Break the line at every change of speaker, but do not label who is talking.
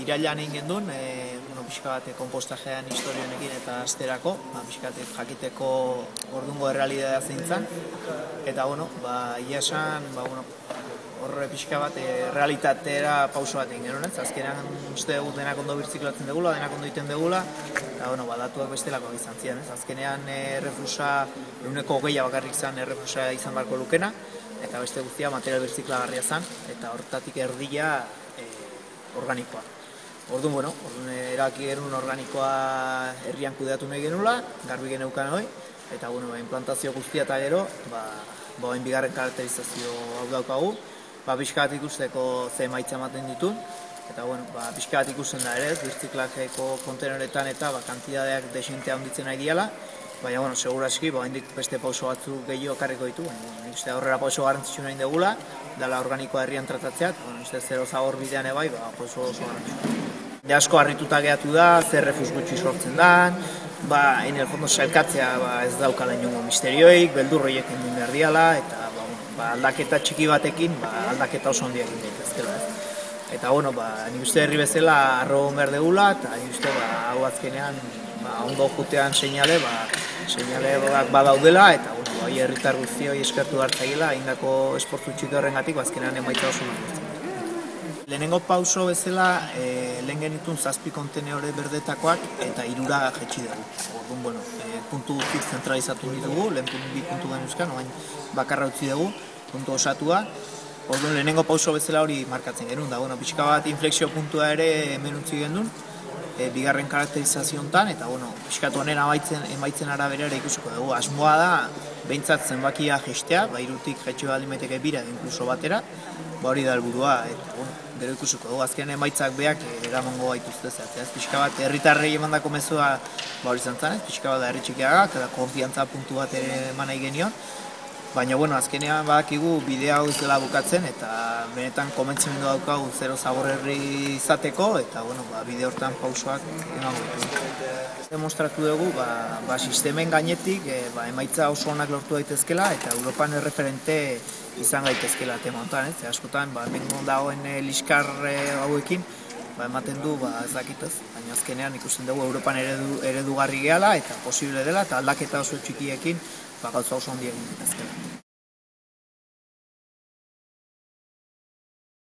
irailean egin gendun, pixka bat konpostajean historionekin eta asterako, pixka bat jakiteko ordungo errealidadea zein zen, eta ia esan, horre pixka bat realitatera pauso bat egin genuen, azkenean uste dugu denak ondo birziklatzen dugula, denak ondo egiten dugula, eta datuak bestelakoak izan ziren, azkenean errefusa, 20% bakarrik zen errefusa izan barko lukena, eta beste guztia material birziklagarria zen, eta horretatik erdia organikoa. Orduan, erabaki genuen organikoa herrian kudeatu nahi genula, garbi geneukan hori, eta implantazio guztia eta gero, bigarren karakterizazio hau daukagu, pixka bat ikusteko ze emaitza ematen ditun, eta pixka bat ikusten da ere, birziklajeko konteneretan eta kantidadeak desintea handitzen nahi diala, baina, seguraski, hendik beste pauso batzuk gehiago karriko ditu, nik uste aurrera pauso garrantzitsu nahi dugula, dela organikoa herrian tratatzeat, uste zero zabor bidean ebai, pauso oso garrantzitsu. Asko harrituta gehatu da, zer refus gutxi sortzen dan, en el fondo sailkatzea ez daukala inongo misterioik, beldurroiek egin behar diala, eta aldaketa txiki batekin, aldaketa oso handiak egin daitezkela. Eta, nik uste herri bezala arro behar degula, eta nik uste hau azkenean ondo jutean seinale badaudela, eta herritar guztioi eskertu hartzaila, egindako esportu txiki horrengatik, azkenean emaitza oso dut. Lehenengo pauso bezala, lehen genitun 7 kontenore berdetakoak eta 3 jetxi dugu. Orduan, puntu guztik zentralizatu ditugu, lehen 2 puntu genuzkan, oain bakarra utzi dugu, puntu osatua. Orduan, lehenengo pauso bezala hori markatzen genuen da. Pixka bat inflexio puntua ere hemen utzi genuen, bigarren karakterizazio honetan, eta pixkatu honen emaitzen arabera ere ikusiko dugu. Asmoa da, behintzat zenbakia jestea, irutik jetxo balimeteke bira, inkluso batera, hori da helburua, eta gero ikusiko dugu, azken emaitzak beak eramango gaituzte zehatzea. Pixka bat, herritarrei emandako mezua hori zantzan, pixka bat da herri txikiagak, eta konfiantza puntu bat ere eman nahi genion. Baina, azkenean badakigu bidea hau ez dela bukatzen, eta benetan komentzimendu daukagu zero zabor herri izateko, eta bide hortan pausoak emango ditu. Demostratu dugu, sistemen gainetik emaitza oso onak lortu daitezkela, eta Europan erreferente izan gaitezkela tema honetan, askotan, bengo dagoen liskar hauekin, ematen du, ez dakitez, baina azkenean ikusten dugu Europan eredugarri gehala, eta posible dela, eta aldaketa oso txikiekin, gauza oso handia egin ditezkela.